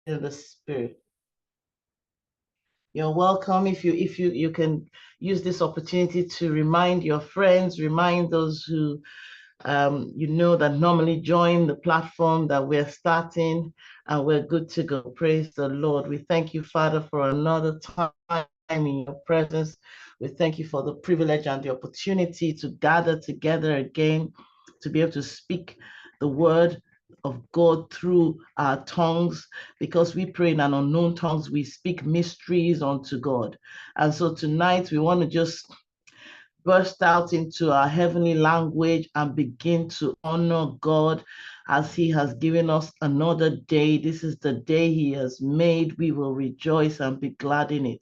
in the Spirit. You're welcome. If you can use this opportunity to remind your friends, remind those who that normally join the platform that we're starting, and we're good to go. Praise the Lord. We thank you, Father, for another time in your presence. We thank you for the privilege and the opportunity to gather together again, to be able to speak the word of God through our tongues, because we pray in an unknown tongues, we speak mysteries unto God. And so tonight we want to just burst out into our heavenly language and begin to honor God as He has given us another day. This is the day He has made. We will rejoice and be glad in it.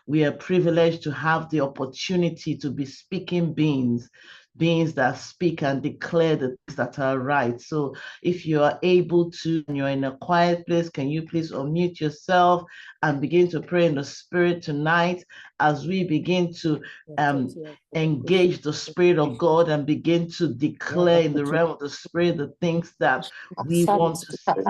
We are privileged to have the opportunity to be speaking beings that speak and declare the things that are right. So if you are able to, and you're in a quiet place, can you please unmute yourself and begin to pray in the Spirit tonight as we begin to engage the Spirit of God and begin to declare in the realm of the Spirit the things that we want to see.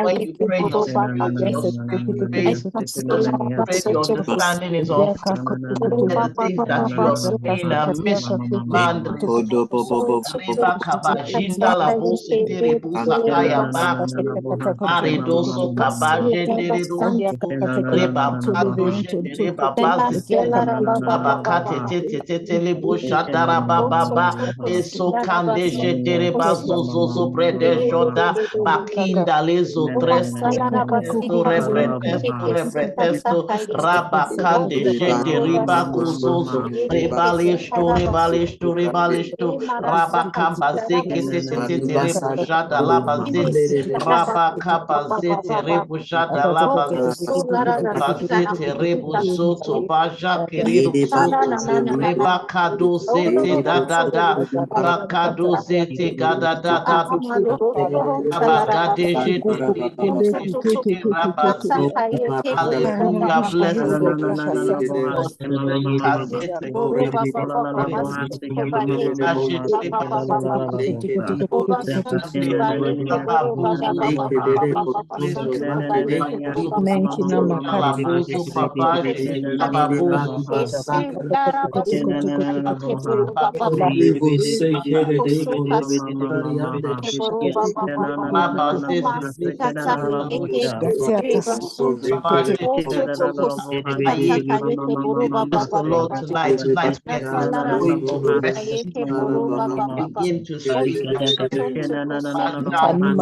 When you pray your spirit, your understanding is on the things that you are saying are missing. Lord, tonight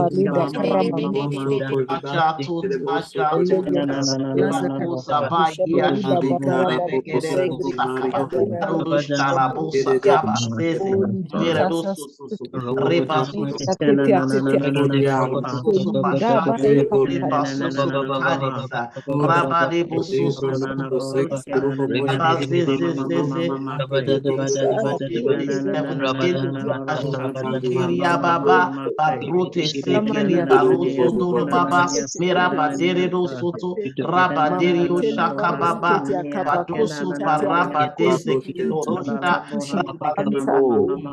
we are going to rest. Begin to speak.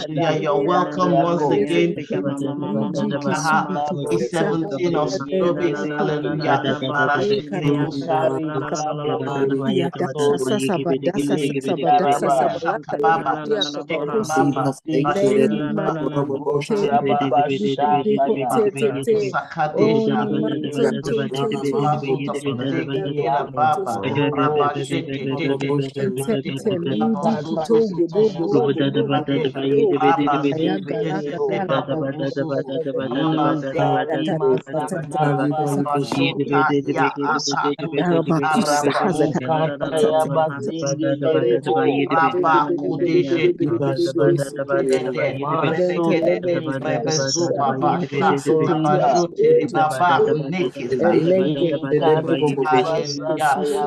Hallelujah. You're welcome once again. 17 of Nairobi. Hallelujah.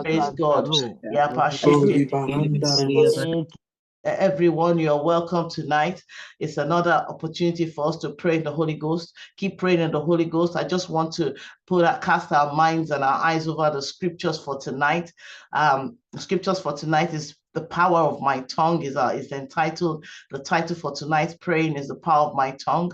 Praise God. Everyone, you're welcome tonight. It's another opportunity for us to pray in the Holy Ghost. Keep praying in the Holy Ghost. I just want to cast our minds and our eyes over the scriptures for tonight. The scriptures for tonight is the power of my tongue is entitled. The title for tonight's praying is the power of my tongue.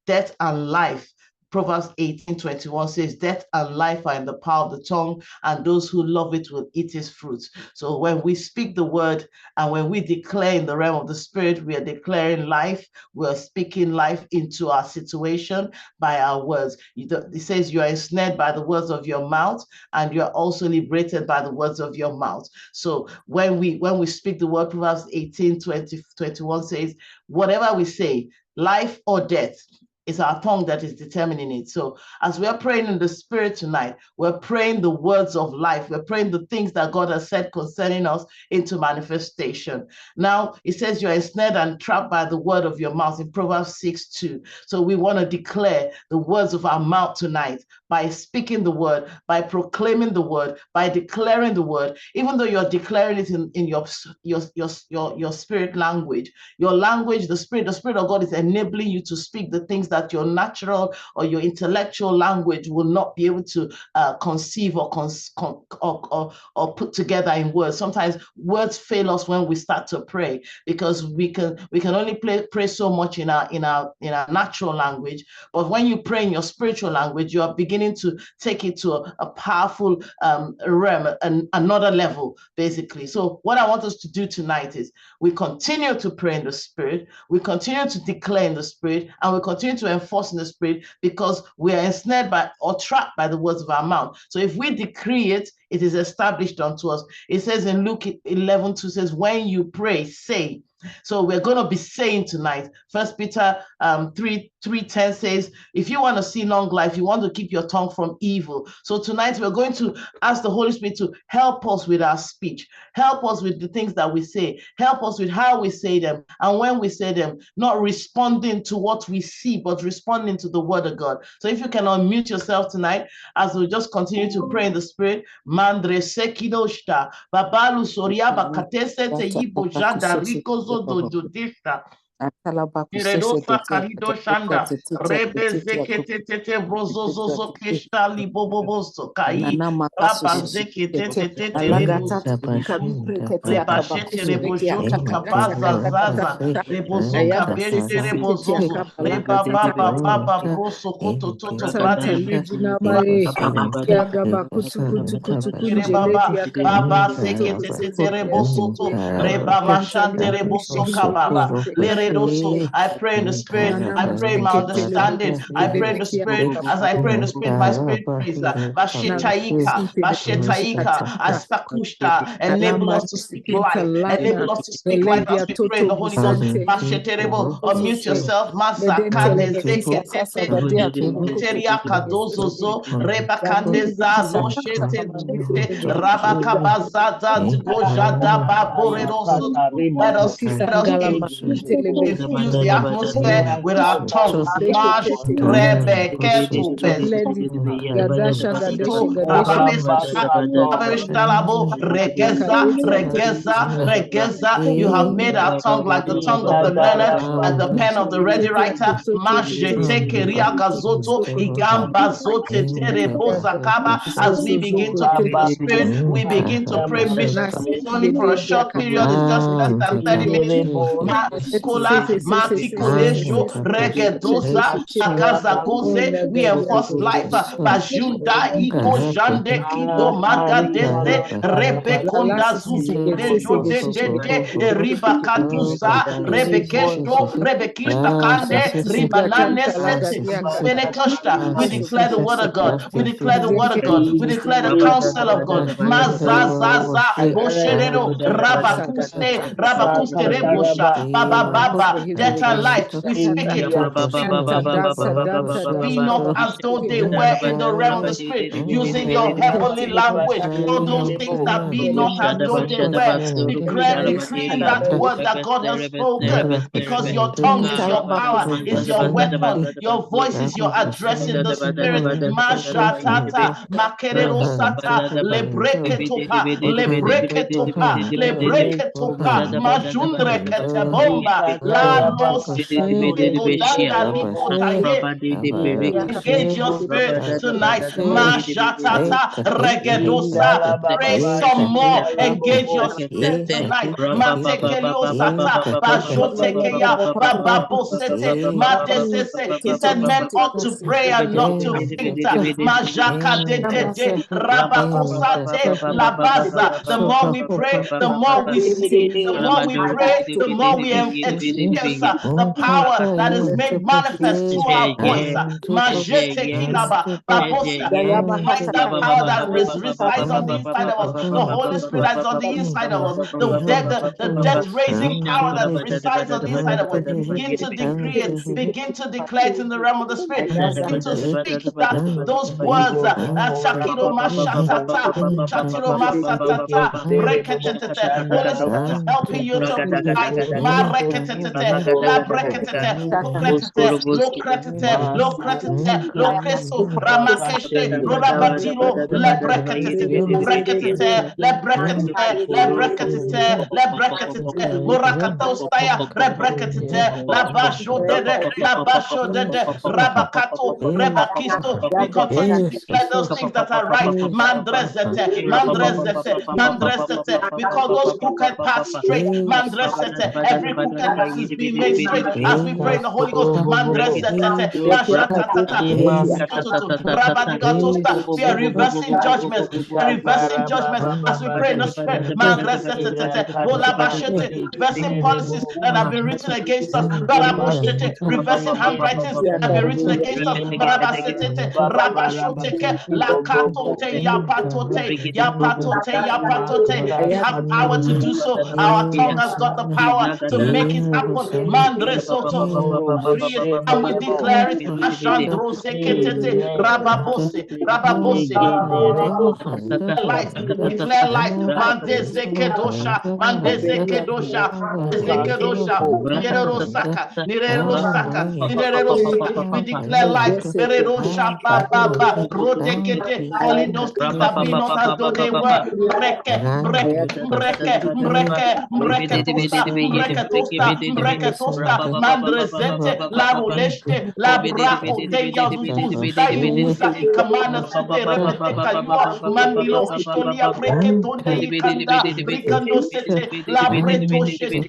Death and life. Proverbs 18:21 says, death and life are in the power of the tongue, and those who love it will eat its fruits. So when we speak the word and when we declare in the realm of the spirit, we are declaring life. We are speaking life into our situation by our words. It says you are ensnared by the words of your mouth, and you are also liberated by the words of your mouth. So when we speak the word, Proverbs 18:21 says, whatever we say, life or death, it's our tongue that is determining it. So as we are praying in the spirit tonight, we're praying the words of life. We're praying the things that God has said concerning us into manifestation. Now, it says you're ensnared and trapped by the word of your mouth in Proverbs 6:2. So we want to declare the words of our mouth tonight by speaking the word, by proclaiming the word, by declaring the word, even though you're declaring it in your spirit language. Your language, the spirit of God is enabling you to speak the things that your natural or your intellectual language will not be able to conceive or put together in words. Sometimes words fail us when we start to pray, because we can only pray so much in our natural language. But when you pray in your spiritual language, you are beginning to take it to a powerful realm, and another level, basically. So what I want us to do tonight is we continue to pray in the spirit, we continue to declare in the spirit, and we continue to enforce in the spirit, because we are ensnared by or trapped by the words of our mouth. So if we decree it, it is established unto us. It says in Luke 11:2 says, when you pray, say. So we're going to be saying tonight, 1 Peter 3:10 says, if you want to see long life, you want to keep your tongue from evil. So tonight we're going to ask the Holy Spirit to help us with our speech, help us with the things that we say, help us with how we say them, and when we say them, not responding to what we see, but responding to the word of God. So if you can unmute yourself tonight as we just continue to pray in the spirit. Mandre sekidoshta babalu soriaba katese te yibo jada riko dododista. Iredosa karido shanda rebe zekete brozozo keshta liboboboso kai baba zekete lebashete rebojoto kabaza zaza rebozo kabete rebozozo reba baba broso koto toto brade baba sekete rebosoto reba mashante reboso kababa leredoso. I pray in the spirit, I pray my understanding, I pray in the spirit, as I pray in the spirit, my spirit prays. Bashetaika, Aspakushta, enable us to speak life, enable us to speak life as we pray in the Holy Ghost. Basheterebo, unmute yourself, Masakande Teriaka Dozozo, Rebakandeza, Loshete, Rabakabazaza, Gojada Baboredoso. Let us infuse the atmosphere with our tongues. Mash Rebe Ketu Regeza. You have made our tongue like the tongue of the learned, like the pen of the ready writer. As we begin to pray the spirit, we begin to pray mysteries. It's only for a short period, it's just less than 30 minutes. Baba, Matikolejo, Regedosa, Agaza Goze, we enforce life, Bajunda, Iko Jande, Kido Magadete, Rebekonda Zuzu, Dejo de Riba Kadusa, Rebekesto, Rebekista Kande, Ribanane Sete, Benekosta. We declare the word of God. We declare the word of God. We declare the counsel of God. Mazazaza, Bosherero, Rabakuste, Rabakuste Rebosha, Baba Baba, death and life. We speak it. Be not as though they were in the realm of the spirit, using your heavenly language. All those things that be not as though they were. Decreeing that word that God has spoken, because your tongue is your power, is your weapon, your voice is your address in the spirit. Mashatata, Makerero Sata, Lebreketopa, Lebreketopa, Lebreketopa, Majundre Ketebomba, La Odanda Engage your spirit tonight. Mashatata, Regedosa, pray some more. Engage your spirit tonight. Matekelosata, Bajotekeya, Bababosete, Madesese. He said men ought to pray and not to faint. Majaka de Rabakosate, Labaza. The more we pray, the more we see. The more we pray, the more we experience the power that is made manifest through our voice. Majete Kilaba, Babosa. It's that power that resides on the inside of us. The Holy Spirit that is on the inside of us. The death raising power that resides on the inside of us. Begin to decree it. Begin to declare it in the realm of the Spirit. Begin to speak those words. Shakiro Mashatata, Shatiro Masatata, Breketete. Holy Spirit is helping you to fight. Mareketete, Labreketete, Lokretete, Lokretete, Lokreso, Ramakeshe, Rorabatilo, Lebreketete, Breketete, Lebreketete, Lebreketete, Lebreketete, Murakatostaya, Rebreketete, Labasho Dede, Rabakato, Rebakisto. We continue to declare those things that are right. Mandrezete, Mandrezete, Mandrezete. We call those crooked paths straight. Mandrezete. Every crooked path is being made straight as we pray in the Holy Ghost. Mandrezete, Mashatatata, Rabadigatosta. We are reversing judgments. We are reversing judgments as we pray in the Spirit. Mandrezete, Olabashete, reversing policies that have been written against us. Baraboshete, reversing handwritings that have been written against us. Barabasete, Rabashoteke, Lakatote, Yapatote. We have power to do so. Our tongue has got the power to make it happen. Mandre Soto, decree it, and we declare it. Ashandro Seketete, Rababose, life, declare life. Mandeze Kedosha, we declare life. Calling those things that be not as though they were. Mandrezete, la roleste, la braco de yazutuz, taibuza, ikamana sute rebete kayua, mandilo istolia preketonde ikanda, rikando sete, la breto shete,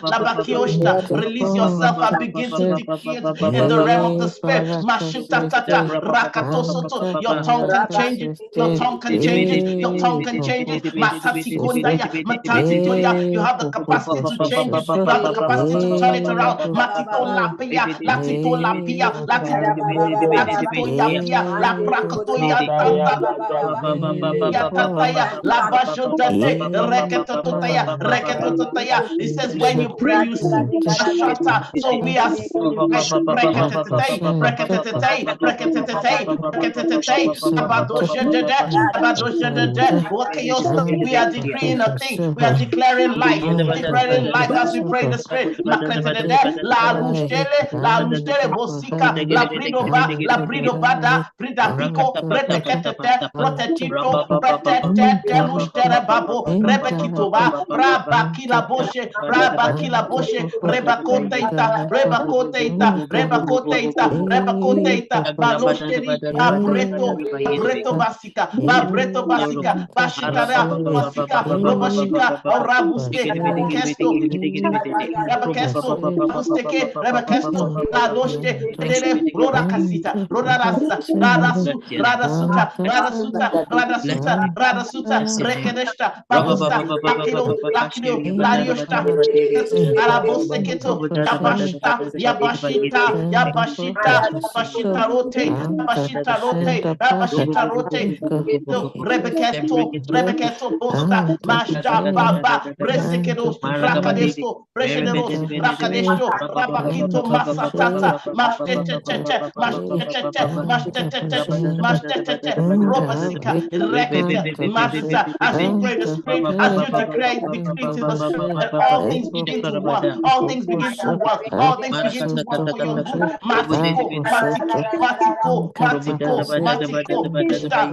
la bakiosta, release yourself and begin to decree it in the realm of the spirit. Mashutatata, rakatosoto, your tongue can change it, your tongue can change it, your tongue can change it. Matatikondaya, matatitoya, you have the capacity to change it, you have the capacity to turn it around. Matito lapia, latito lapia, latito yapia, la prakotoya tataya, la bashotante, reketotaya. It says when you pray, you shata. So we are we are decreeing a thing. We are declaring life. Declaring life as we pray in the spirit. La lustele bosika, la brido bada, brida pico, reteketete, protetito, pretete, lustere babo, rebekitoba, rabakila boshe, rebakoteita, balosheri, babreto basika, bashikara, basika, robashika, Orabuske, Kesto, Rabakesto, Rabusteke, Rabakesto, Ladoste, Roda Casita, Roda Rasa, Radasu, Radasuta, Radasuta, Radasuta, Radasuta, Rekedesta, Babusta, Lakido, Lakido, Lariosta, Araboseketo, Yabashita, Yabashita, Yabashita, Yabashita Rote, Yabashita Rote, Yabashita Rote, Rebeketo, Rebeketo Bosta, Mashta Baba, Bresekedos, Rakadesto, Breshederos, Rakadesto, Rabakito Masatata, Mastetete, Mastetete, Mastetete, Mastetete, Robasika, Rekete, Masta, as you pray the Spirit, as you declare victory to the Spirit, that all things begin to work, all things begin to work, all things begin to work for your good. Matiko, Matiko, Matiko, Matiko, Matiko, Ishta,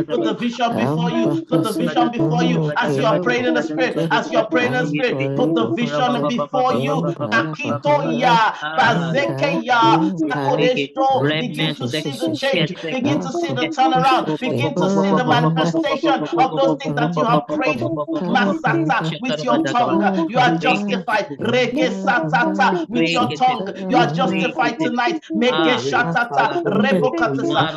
put the vision before you. Put the vision before you as you are praying in the Spirit. As you are praying in the Spirit, put the vision before you. Akitoya, Bazekeya, Sakodesto. Begin to see the change. Begin to see the turnaround. Begin to see the manifestation of those things that you have prayed for. Masata, with your tongue, you are justified. Reke satata, with your tongue, you are justified tonight. Mege shatata, rebokatasa,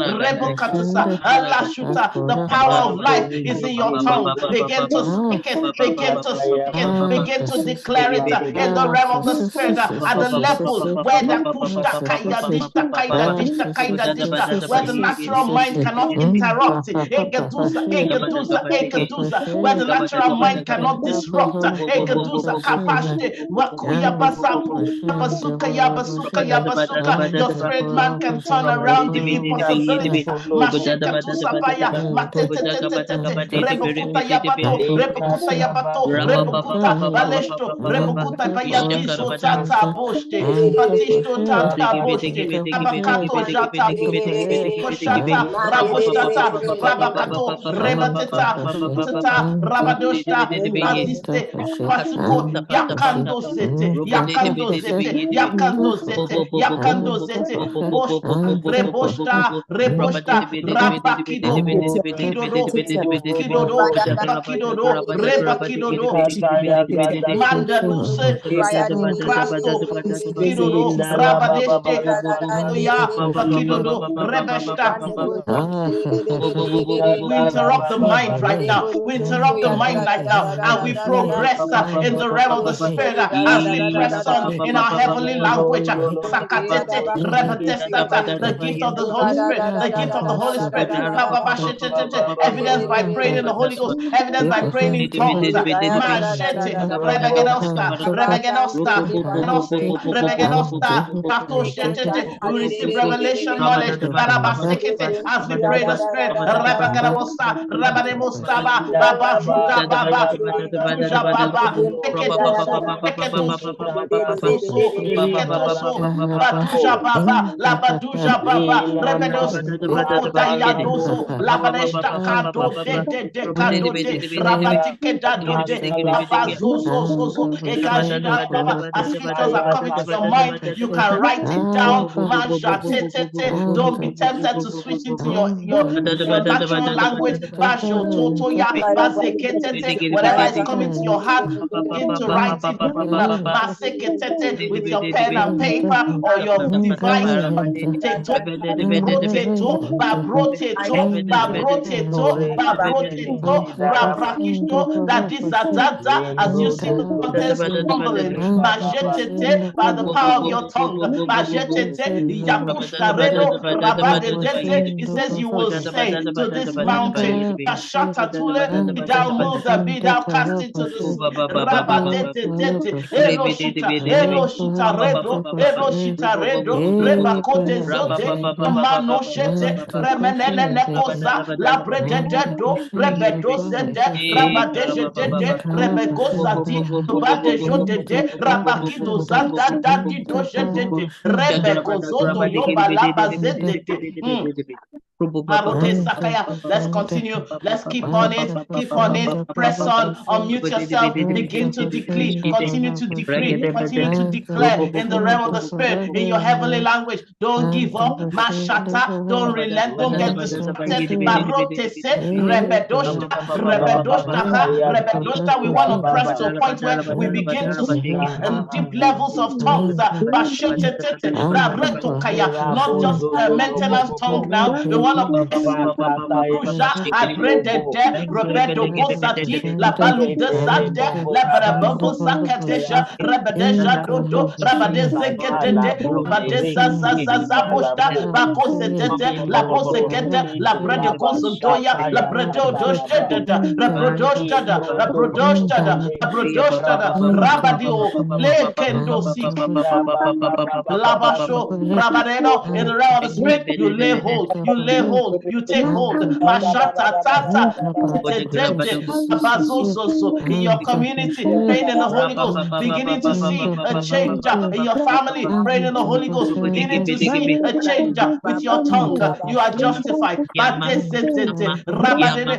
alashuta. The power of life is in your tongue. Begin to speak it. Begin to speak it. Begin to declare it in the realm of the Spirit at the level where the pushta kaida dishta kaida dishta kaida dishta, where the natural mind cannot interrupt. Egedusa, egedusa, egedusa, where the natural mind cannot disrupt. Egedusa, kapashte, wakuya basapu, yabasuka, yabasuka, yabasuka. Your spirit man can turn around the impossibilities. Masheke tu sapaya, matetetetetete, rebokuta yabato, rebokuta yabato, rebokuta balesto, rebokuta payatiso tata boste, patisto tata boste, abakato jata, koshata, rabostata, rabakato, rebateta, tata, rabadosta, aziste, pasuko, yakando zete, yakando zete, yakando zete, yakando zete, bosto, rebosta, rebosta, rabakido, kidodo, kidodo, bakidodo, rebakidodo, mandaluse, Krasto, kidodo, rabadeste, oya, bakidodo, rebesta. We interrupt the mind right now. We interrupt the mind right now, and we progress in the realm of the Spirit as we press on in our heavenly language. Sakatete, rebetestata, the gift of the Holy Spirit, the gift of the Holy Spirit. Evidence by praying in the Holy Ghost, evidence by praying in tongues. Mashete, rebegenosta, rebegenosta, rebegenosta, patoshetete. We receive revelation knowledge barabasekete, as we pray the Spirit. Rebegenosta, rebenemostaba, baba juda baba, juda baba, eketoso, eketoso, eketoso, eketoso, baduja baba, la baduja baba, rebedos, rokota yadozo, labadesta kado de kado de, rabatike dado de, abazozo zozo, ekajida baba. As scriptures are coming to your mind, you can write it down. Masha te te te. Don't be tempted to switch into your natural language. Basho toto ya bazeketete. Whatever is coming to your heart, begin to write it maseketete with your pen and paper or your device. Babroteto, babroteto, babroteto, babrakisto, that this zazaza, as you see the contents crumbling, majetete, by the power of your tongue, majetete, yakushta redo, rabadetete, it says you will say to this mountain, Kashatatule, be thou moved and be thou cast into the sea, rabadetete, eloshita, eloshita redo, eloshita redo, rebakote zote, manoshete, remenene nekosa, labrededo, rebedo sete, rabadejete, rebegosati, badejotete, rabakido zanda dadi dojete, rebegozoto yoba labazete. Let's continue. Let's keep on it. Keep on it. Press on. Unmute yourself. Begin to decree. Continue to decree. Continue to declare in the realm of the spirit, in your heavenly language. Don't give up. Mashata. Don't relent. Don't get distracted. We want to press to a point where we begin to speak in deep levels of tongues. Not just maintenance tongue now. We want to Roberto Bosati, La Balu de Sade, La Barabambo Sakadesha, Rabadeja Dodo, Rabadeze Gedede, Badesa Zazabosta, Bacosetete, La Bosekete, La Brede Consuntoya, La Bredo Doshtada, Rabrodoshtada, Rabrodoshtada, Rabrodoshtada, Rabadio, Lekendo Sik, Labasho, Rabadeno, in the realm of the spirit, you lay hold, you take hold, Mashata Tata, in your community, praying in the Holy Ghost, beginning to see a change in your family, praying in the Holy Ghost, beginning to see a change with your tongue. You are justified.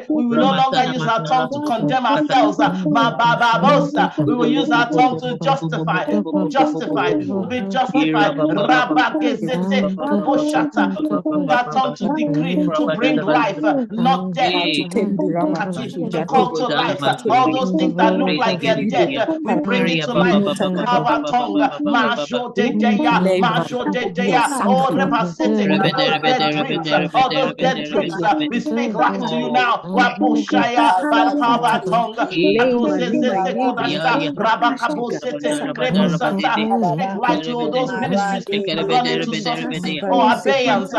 We will no longer use our tongue to condemn ourselves. We will use our tongue to justify. We'll be justified. Our tongue to decree, to bring life, not death. To call to life all those things that look like they're dead. We bring it to life. Our tongue, Majo de Deya, all those dead dreams, we speak life to you now. Wabushaya, by the power of our tongue. Speak life to all those ministries that gone into suffering or abeyance. We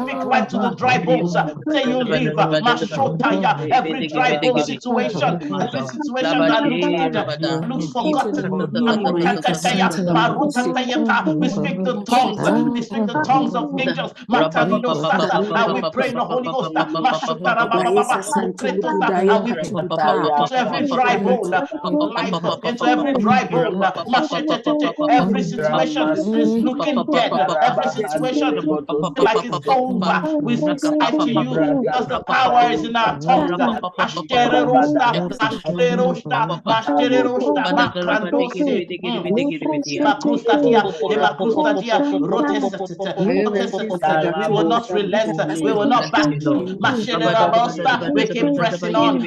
speak life to the dry bones. Say you leave. Every dry bone situation, every situation that looks forgotten. We speak the tongues. We speak the tongues of angels. And we pray in the Holy Ghost. And we into every dry bone, life into every dry bone. Every situation is looking dead. Every situation like it's over. We speak life to you because the power is in our tongues. We will not relent. We will not back down. We keep pressing on.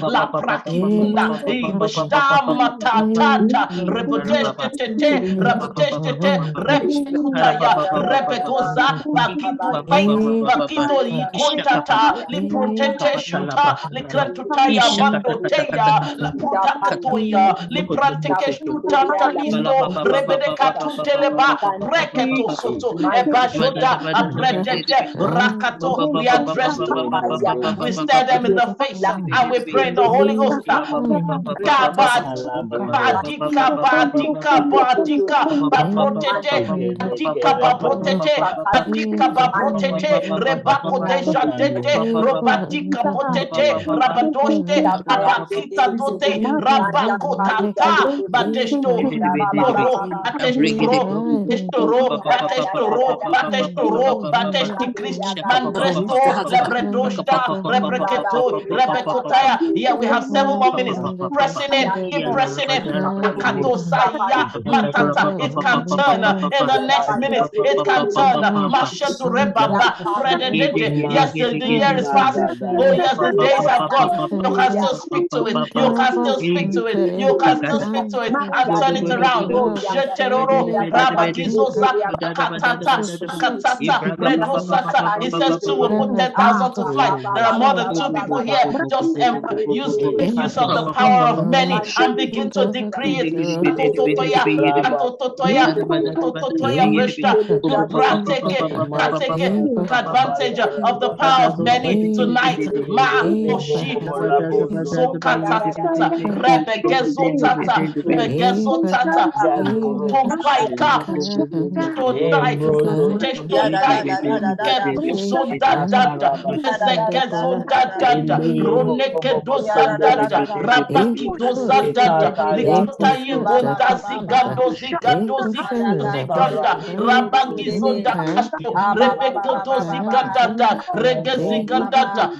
La prakina ibstama tata repotestete repekutaya repekosa bakito ikontata li proteteshta li krantutaya mandoteya la putakatoya li prantekestutanta listo rebedekatuteleba breketo soto ebajoda abredete rakato. We address we stare them in the face and we pray in the Holy Ghost. Yeah, we have 7 more minutes. Pressing in, keep pressing in. It can turn in the next minute. It can turn. Yes, the year is past. Oh, yes, the days have gone. You can still speak to it. You can still speak to it. You can still speak to it and turn it around. It says 2 will put 10,000 to flight. There are more than 2 people here. Just use of the power of many and begin to decree it. Take advantage of the power of many tonight. Ma oshi sokatata rebegezotata begezotata tompaika tondai tondai sondadada ezegezondadada ronekedozadada rabakidozadada likotayi gondazigandozigandoziganda rabagizondakasto rebekotozigandada regezigandada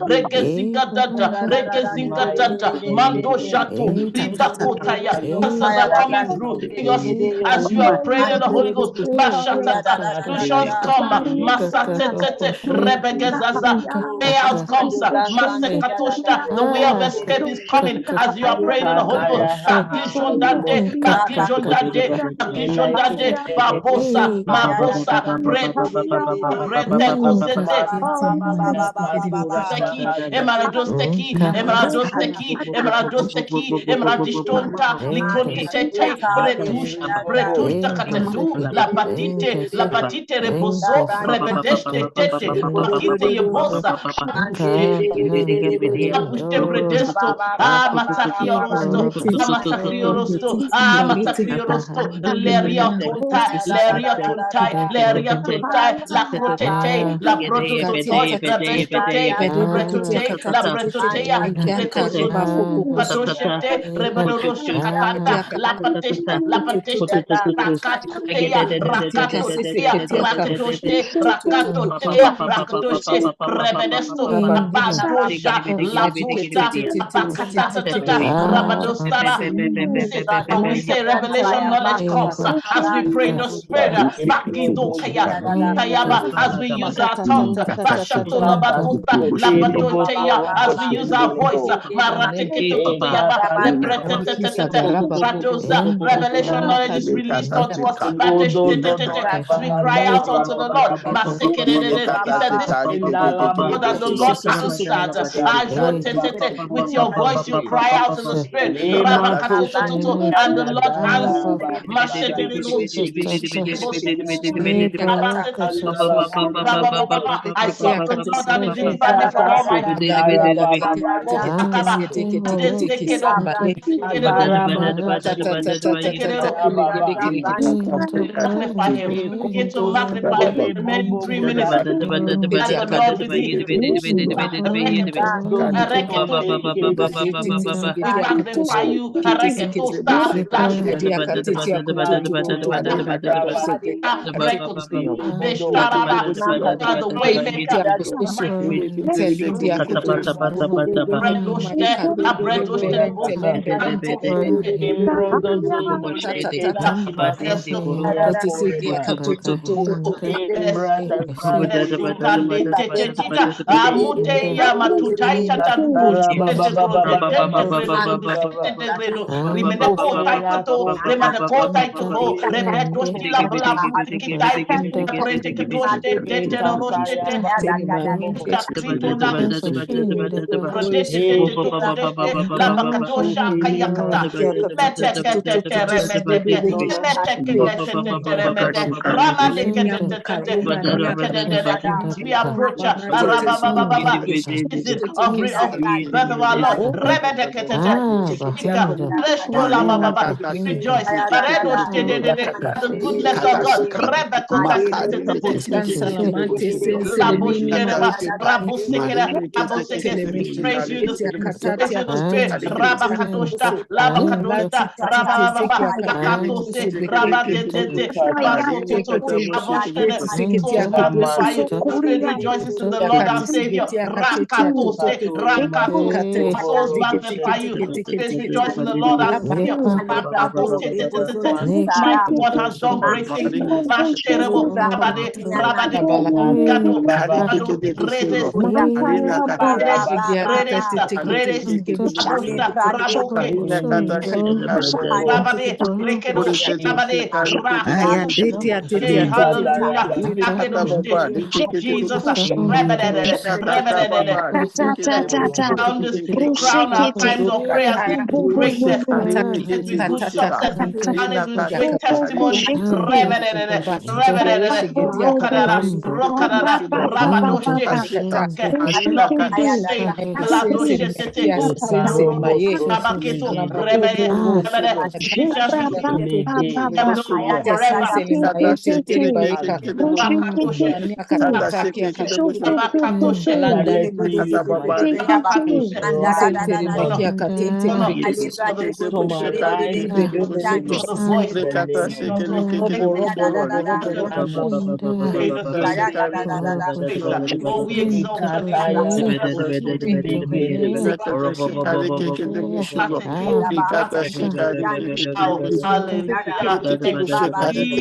regezigandada mando shato litakotaya. Answers are coming through in your as you are praying in the Holy Ghost. Mashatata, solutions come. Masatete, rebegezaza. Payout comes. Masekatoshta. The way of escape is coming as you are praying in the Holy Ghost. Bagijon that day, bagijon that day, bagijon that day. Babosa, mabosa, bread, bread, Emaradosteki, Emaradosteki, Emaradosteki, Emaradistonta, Likonditete, Bretushta Katetu, La Patite Rebozo, Rebedeste Tete, Pakite Yebosa, Apuste Bredesto, Matakiorosto, Matakiorosto, Leria Tuntai, La Crotete, La Prototoi, La Bestete, La Bretotea, Padoshete, Rebadorosha Katata, La Patesta, Rakatoshte, Rebedesto, Abadosha, La Pusha, Rabadostara. We say revelation knowledge comes as we pray in the spirit. As we use our tongue, as we use our voice. Revelation knowledge is released unto us. As we cry out unto the Lord. He said, this that the Lord answered. With your voice you cry out in the spirit. And the Lord answered. I sought the Lord and he delivered me from all my magnify him. Begin to magnify him. Remaining 3 minutes. And the Lord with you. We magnify you. The way maker. We approach of our Lord. Rejoice. The goodness of God. Praise you the Spirit. Rabakadoshta, Labakadoshta, Rababababakatose, Rabadetete, Spirit rejoices in the Lord our Savior. Rakatose, Rakatose, souls magnify you. Spirit rejoice in the Lord our Savior. Mighty one has done great things. Mashterebo, Rabade, Rabade, Gado, Redes, Jesus, crown our times of prayers with great testimony. Rokadada, Rokadada, Rabadoshe, Lokadoshe, Ladoshe, Sete, Shabaketo, Rebede, Jesus, them no more forever. Oh, we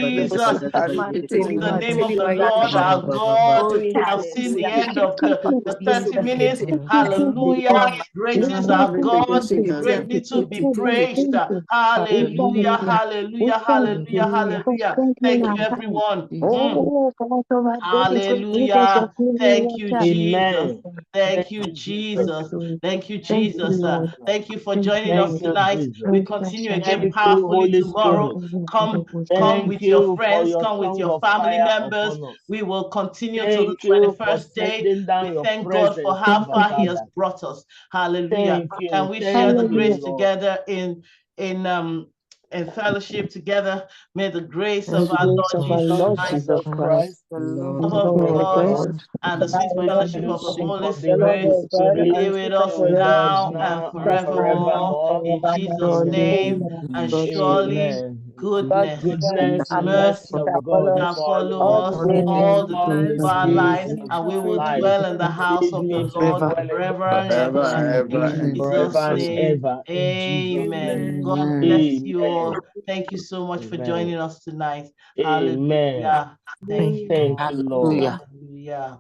exalt your Jesus, the name of the Lord our God. I've seen the end of the 30 minutes. Hallelujah. Great is our God, greatly to be praised. Hallelujah, hallelujah, hallelujah, hallelujah. Thank you, everyone. Hallelujah. Thank you, Jesus. Thank you, Jesus. Thank you, Jesus. Thank you for joining us tonight. We continue again powerfully tomorrow. Come with your friends, come with your family members. We will continue to the 21st day. We thank God for how far He has brought us. Hallelujah. And we share the grace together in fellowship together. May the grace of our Lord Jesus Christ, the love of God, and the sweet fellowship of the Holy Spirit be with us now and forevermore. In Jesus' name, and surely goodness and mercy shall follow us all the days of our lives, and we will dwell in the house of the Lord forever and ever. In Jesus' name, amen. God bless you all. Thank you so much for joining us tonight. Hallelujah. Thank you, Lord. Hallelujah.